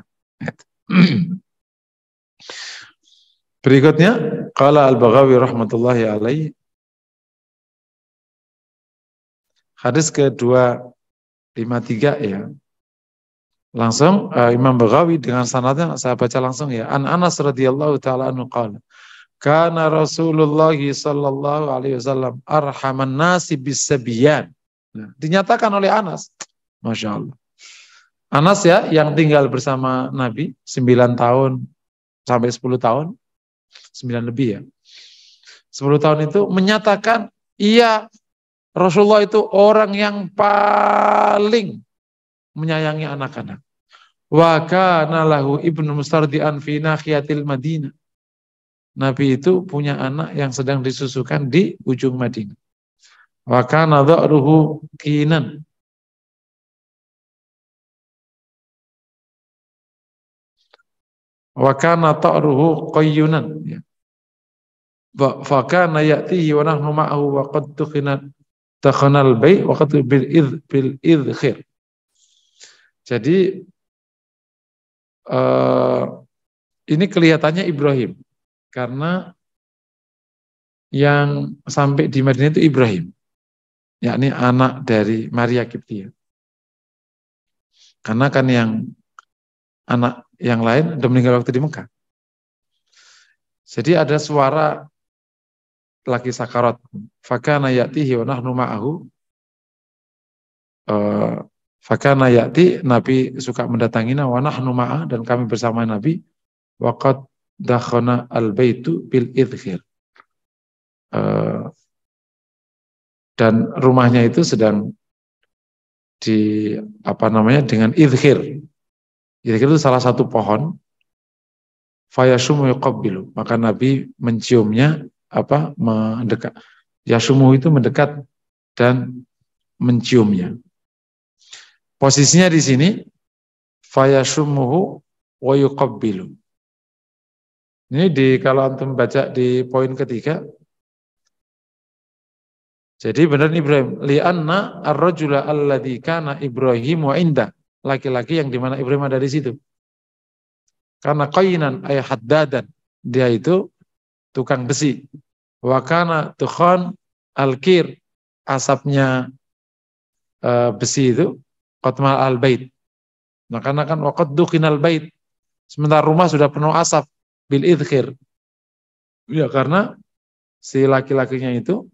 Berikutnya, qala Al-Baghawi rahmatullahi alaihi, hadis ke-253 ya. Langsung Imam Baghawi dengan sanadnya saya baca langsung ya. An Anas radhiyallahu taala anhu qala, kana Rasulullah sallallahu alaihi wasallam arhaman nasi bis-sabyan. Nah, dinyatakan oleh Anas. Masya Allah. Anas ya yang tinggal bersama Nabi 9 tahun sampai 10 tahun, 9 lebih ya. 10 tahun itu menyatakan iya Rasulullah itu orang yang paling menyayangi anak-anak. Wa kana lahu ibnu mustardian fi nahiyatil Madinah. Nabi itu punya anak yang sedang disusukan di ujung Madinah. Wa kana dha'ruhu kinan. Wa kana ta'ruhu qayyunan ya. Fa kana ya'tihi wa nahnu ma'ahu wa qad takhanal bai' wa qad bil idkhir. Jadi ini kelihatannya Ibrahim karena yang sampai di Madinah itu Ibrahim, yakni anak dari Maria Kiptia. Karena kan yang anak yang lain sudah meninggal waktu di Mekah. Jadi ada suara lagi sakarat. Fakana ya'tihi wa nahnu ma'ahu. Fakana ya'ti, Nabi suka mendatanginya wa nahnu ma'ah, dan kami bersama Nabi. Waqad dakhana al-baitu bil idkhir. Dan rumahnya itu sedang di dengan idkhir. Idkhir itu salah satu pohon. Fayashumu yuqabbilu, maka Nabi menciumnya mendekat. Yashumu itu mendekat dan menciumnya. Posisinya di sini fayashumuhu wa yuqabbilu. Ini kalau antum baca di poin ketiga. Jadi benar Ibrahim, li'anna ar-rajula alladzi kana Ibrahimu inda, laki-laki yang dimana Ibrahim ada di situ. Karena qainan ay haddadan, dia itu tukang besi. Wa kana tukhan al-kir, asapnya besi itu qatmal al-bait. Nah, karena kan waqad dukhinal bait, sementara rumah sudah penuh asap bil idkhir. Ya karena si laki-lakinya itu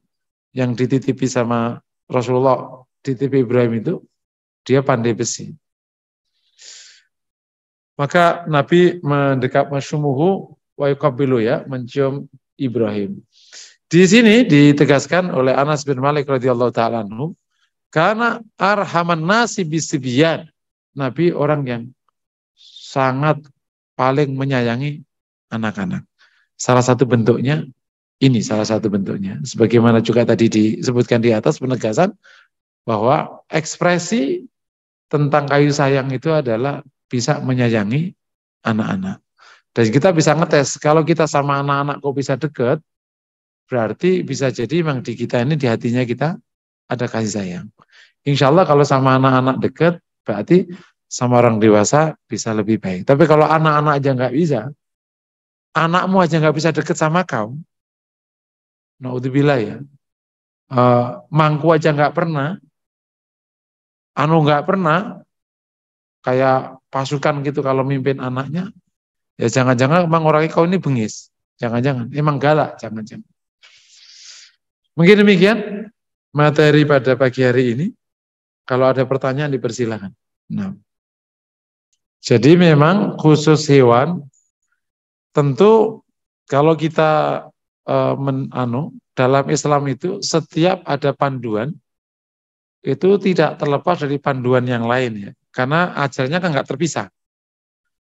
yang dititipi sama Rasulullah, titipi Ibrahim itu, dia pandai besi. Maka Nabi mendekat masyumuhu wa yuqabbilu ya, mencium Ibrahim. Di sini ditegaskan oleh Anas bin Malik radhiyallahu taala anhu, karena arhaman nasi bisibyan. Nabi orang yang sangat paling menyayangi anak-anak. Salah satu bentuknya ini salah satu bentuknya. Sebagaimana juga tadi disebutkan di atas penegasan bahwa ekspresi tentang kasih sayang itu adalah bisa menyayangi anak-anak. Dan kita bisa ngetes, kalau kita sama anak-anak kok bisa dekat, berarti bisa jadi memang di kita ini, di hatinya kita ada kasih sayang. Insya Allah kalau sama anak-anak dekat, berarti sama orang dewasa bisa lebih baik. Tapi kalau anak-anak aja nggak bisa, anakmu aja nggak bisa dekat sama kau, Naudzubillah ya. Mangku aja nggak pernah, nggak pernah, kayak pasukan gitu kalau mimpin anaknya, ya jangan-jangan emang orangnya kau ini bengis. Jangan-jangan, emang galak, jangan-jangan. Mungkin demikian materi pada pagi hari ini. Kalau ada pertanyaan dipersilakan. Nah, jadi memang khusus hewan, tentu kalau kita dalam Islam itu setiap ada panduan, itu tidak terlepas dari panduan yang lain ya. Karena ajarnya kan nggak terpisah.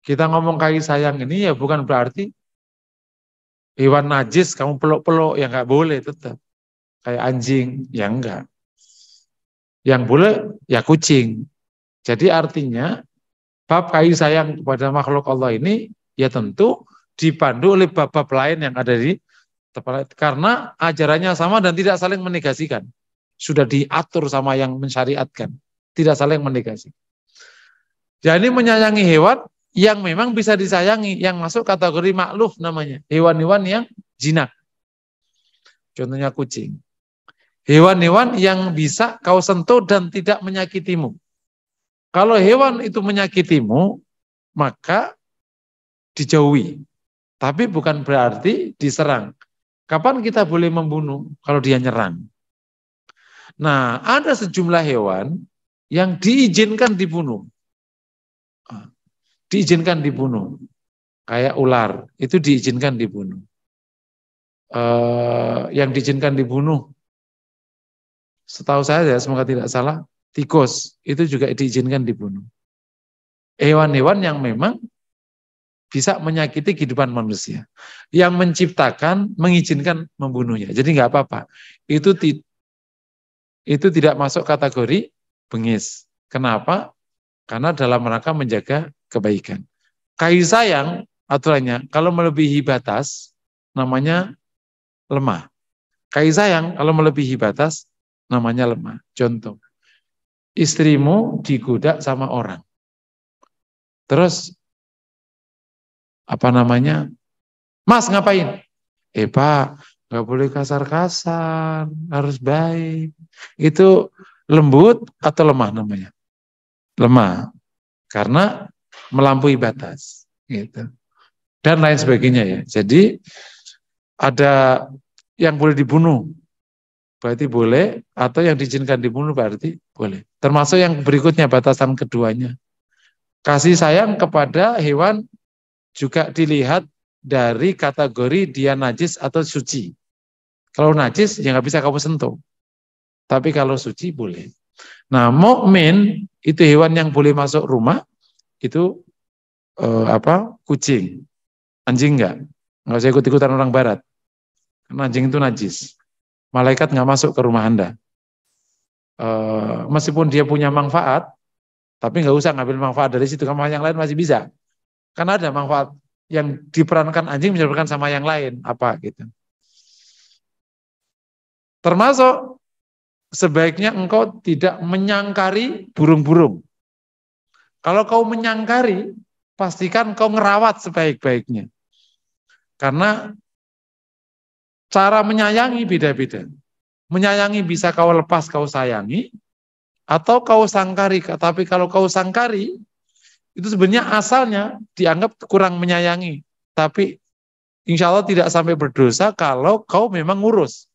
Kita ngomong kasih sayang ini ya bukan berarti hewan najis kamu peluk-peluk, ya nggak boleh tetap. Kayak anjing, ya enggak. Yang boleh ya kucing. Jadi artinya bab kasih sayang kepada makhluk Allah ini ya tentu dipandu oleh bab-bab lain yang ada di tempat, karena ajarannya sama dan tidak saling menegasikan. Sudah diatur sama yang mensyariatkan, tidak saling menegasi. Jadi menyayangi hewan yang memang bisa disayangi, yang masuk kategori makluf namanya, hewan-hewan yang jinak. Contohnya kucing. Hewan-hewan yang bisa kau sentuh dan tidak menyakitimu. Kalau hewan itu menyakitimu, maka dijauhi. Tapi bukan berarti diserang. Kapan kita boleh membunuh? Kalau dia nyerang. Nah, ada sejumlah hewan yang diizinkan dibunuh. Diizinkan dibunuh. Kayak ular, itu diizinkan dibunuh. Yang diizinkan dibunuh, setahu saya ya, semoga tidak salah, tikus itu juga diizinkan dibunuh. Hewan-hewan yang memang bisa menyakiti kehidupan manusia, yang menciptakan mengizinkan membunuhnya. Jadi nggak apa-apa. Itu tidak masuk kategori bengis. Kenapa? Karena dalam rangka menjaga kebaikan. Kasih sayang aturannya kalau melebihi batas namanya lemah. Kasih sayang kalau melebihi batas namanya lemah. Contoh, istrimu digoda sama orang. Terus apa namanya? Mas ngapain? Pak, nggak boleh kasar-kasar, harus baik. Itu lembut atau lemah namanya? Lemah, karena melampaui batas. Gitu. Dan lain sebagainya ya. Jadi ada yang boleh dibunuh, berarti boleh, atau yang diizinkan dibunuh berarti boleh. Termasuk yang berikutnya, batasan keduanya. Kasih sayang kepada hewan juga dilihat dari kategori dia najis atau suci. Kalau najis ya nggak bisa kamu sentuh. Tapi kalau suci boleh. Nah, mukmin itu hewan yang boleh masuk rumah itu kucing. Anjing nggak usah ikut-ikutan orang barat. Karena anjing itu najis. Malaikat nggak masuk ke rumah Anda. Meskipun dia punya manfaat, tapi nggak usah ngambil manfaat dari situ. Karena yang lain masih bisa. Karena ada manfaat yang diperankan anjing bisa diperankan sama yang lain. Apa gitu. Termasuk sebaiknya engkau tidak menyangkari burung-burung. Kalau kau menyangkari, pastikan kau ngerawat sebaik-baiknya. Karena cara menyayangi beda-beda. Menyayangi bisa kau lepas, kau sayangi, atau kau sangkari. Tapi kalau kau sangkari, itu sebenarnya asalnya dianggap kurang menyayangi. Tapi insya Allah tidak sampai berdosa kalau kau memang ngurus.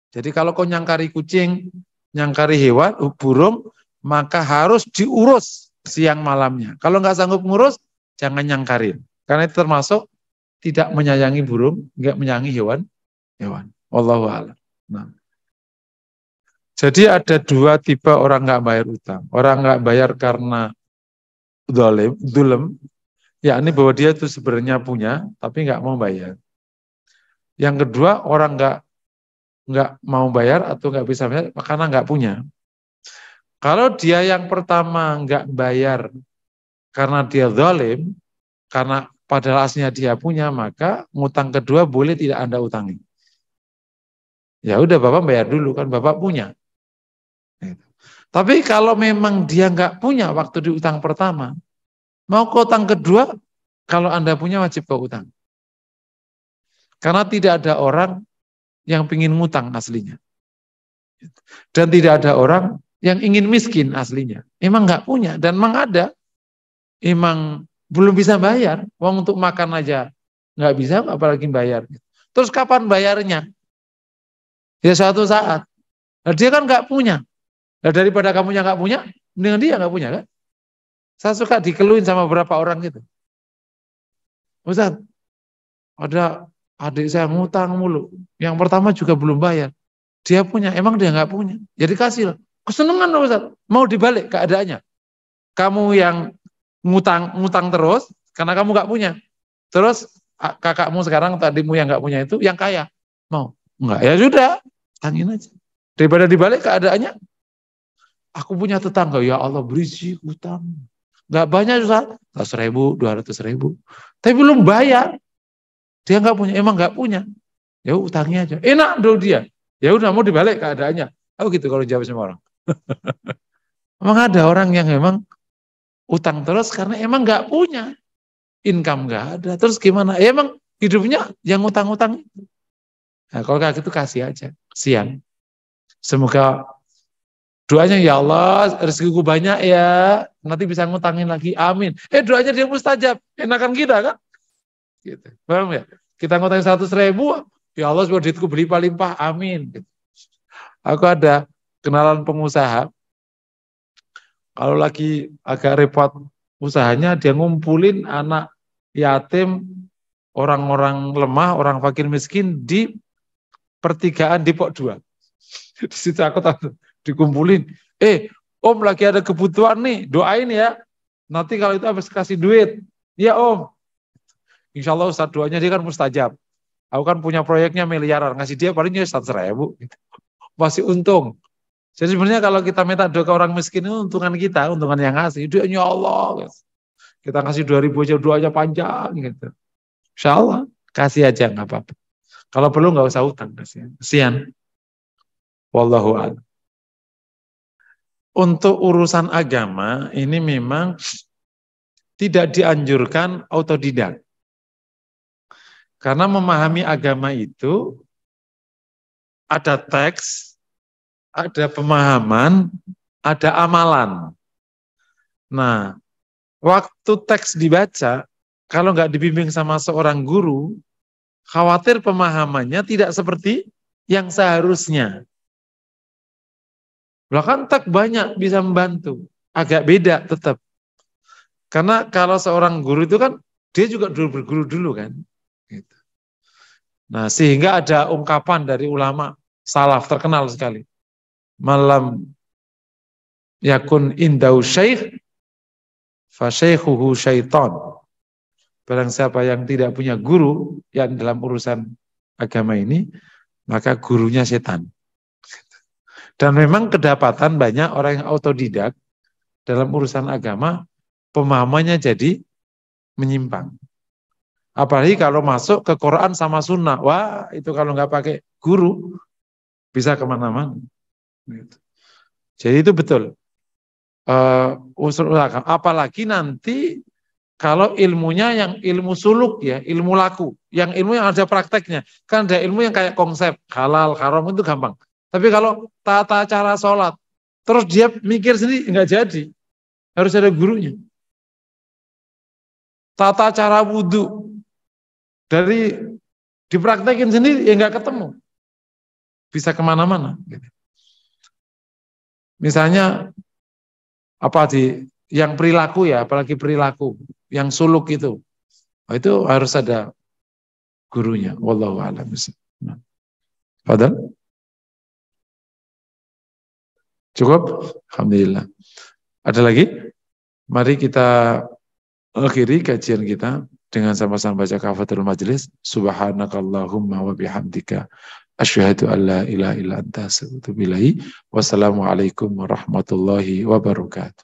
Jadi kalau kau nyangkari kucing, nyangkari hewan, burung, maka harus diurus siang malamnya. Kalau nggak sanggup ngurus, jangan nyangkarin. Karena itu termasuk tidak menyayangi burung, nggak menyayangi hewan. Wallahu a'lam. Nah. Jadi ada dua tipe orang nggak bayar utang. Orang nggak bayar karena zulm, yakni bahwa dia itu sebenarnya punya, tapi nggak mau bayar. Yang kedua, orang nggak mau bayar atau nggak bisa bayar karena nggak punya. Kalau dia yang pertama nggak bayar karena dia zalim, karena padahal aslinya dia punya, maka ngutang kedua boleh tidak Anda utangi. Ya udah Bapak bayar dulu, kan Bapak punya. Tapi kalau memang dia nggak punya waktu di utang pertama, mau ke utang kedua, kalau Anda punya wajib ke utang. Karena tidak ada orang yang ingin ngutang aslinya. Dan tidak ada orang yang ingin miskin aslinya. Emang nggak punya, dan emang ada. Emang belum bisa bayar. Uang untuk makan aja nggak bisa, apalagi bayar. Terus kapan bayarnya? Ya suatu saat. Nah, dia kan nggak punya. Nah, daripada kamunya nggak punya, dengan dia nggak punya kan? Saya suka dikeluhin sama beberapa orang gitu. Ustaz, ada adik saya ngutang mulu. Yang pertama juga belum bayar. Dia punya, emang dia nggak punya. Jadi kasih loh. Kesenangan loh Ustaz. Mau dibalik keadaannya. Kamu yang ngutang terus, karena kamu nggak punya. Terus kakakmu sekarang, tadimu yang nggak punya itu, yang kaya. Mau? Enggak, ya sudah. Tangin aja. Daripada dibalik keadaannya, aku punya tetangga, ya Allah berisi utang. Nggak banyak Ustaz, 100.000, 200.000. Tapi belum bayar. Dia nggak punya, emang nggak punya. Ya utangnya aja. Enak dong dia. Ya udah mau dibalik keadaannya. Aku gitu kalau jawab sama orang. Emang ada orang yang memang utang terus karena emang nggak punya. Income nggak ada. Terus gimana? Ya emang hidupnya yang utang-utang itu. Nah, kalau kayak gitu kasih aja. Kasihan. Semoga doanya, ya Allah rezekiku banyak ya. Nanti bisa ngutangin lagi. Amin. Doanya dia mustajab. Enakan kita kan? Gitu. Paham ya? Kita ngutangin 100.000. Ya Allah semoga duitku berlimpah-limpah. Amin. Gitu. Aku ada kenalan pengusaha. Kalau lagi agak repot usahanya, dia ngumpulin anak yatim, orang-orang lemah, orang fakir miskin di pertigaan Depok 2. Di situ aku dikumpulin. Om lagi ada kebutuhan nih, doain ya. Nanti kalau itu habis kasih duit. Ya Om. Insya Allah Ustaz doanya dia kan mustajab. Aku kan punya proyeknya miliaran, ngasih dia palingnya 100.000. Gitu. Masih untung. Jadi sebenarnya kalau kita minta doa ke orang miskin itu untungan kita, untungan yang ngasih. Doanya Allah. Gitu. Kita kasih 2.000 aja, doanya panjang gitu. Insya Allah, kasih aja nggak apa-apa. Kalau perlu nggak usah utang, kasihan. Wallahu a'lam. Untuk urusan agama ini memang tidak dianjurkan autodidak. Karena memahami agama itu ada teks, ada pemahaman, ada amalan. Nah, waktu teks dibaca, kalau nggak dibimbing sama seorang guru, khawatir pemahamannya tidak seperti yang seharusnya. Bahkan teks banyak bisa membantu, agak beda tetap. Karena kalau seorang guru itu kan, dia juga dulu berguru dulu kan. Gitu. Nah, sehingga ada ungkapan dari ulama salaf terkenal sekali. Malam yakun indau syaikh fa syaikhuhu syaitan. Barang siapa yang tidak punya guru yang dalam urusan agama ini, maka gurunya setan. Dan memang kedapatan banyak orang yang autodidak dalam urusan agama, pemahamannya jadi menyimpang. Apalagi kalau masuk ke Quran sama Sunnah, wah itu kalau nggak pakai guru bisa kemana-mana. Gitu. Jadi itu betul. Usul agama. Apalagi nanti kalau ilmunya yang ilmu suluk ya, ilmu laku, yang ilmu yang ada prakteknya. Kan ada ilmu yang kayak konsep halal, haram itu gampang. Tapi kalau tata cara sholat, terus dia mikir sendiri nggak jadi, harus ada gurunya. Tata cara wudhu, dari dipraktekin sendiri ya nggak ketemu, bisa kemana-mana. Misalnya apa yang perilaku ya, apalagi perilaku yang suluk itu harus ada gurunya. Wallahu a'lam. Padahal cukup, alhamdulillah. Ada lagi? Mari kita akhiri kajian kita dengan sama-sama baca kafatul majlis. Subhanakallahumma wa bihamdika asyhadu an la ilaha illa anta astaghfiruka wa atubu ilaik. Wassalamualaikum warahmatullahi wabarakatuh.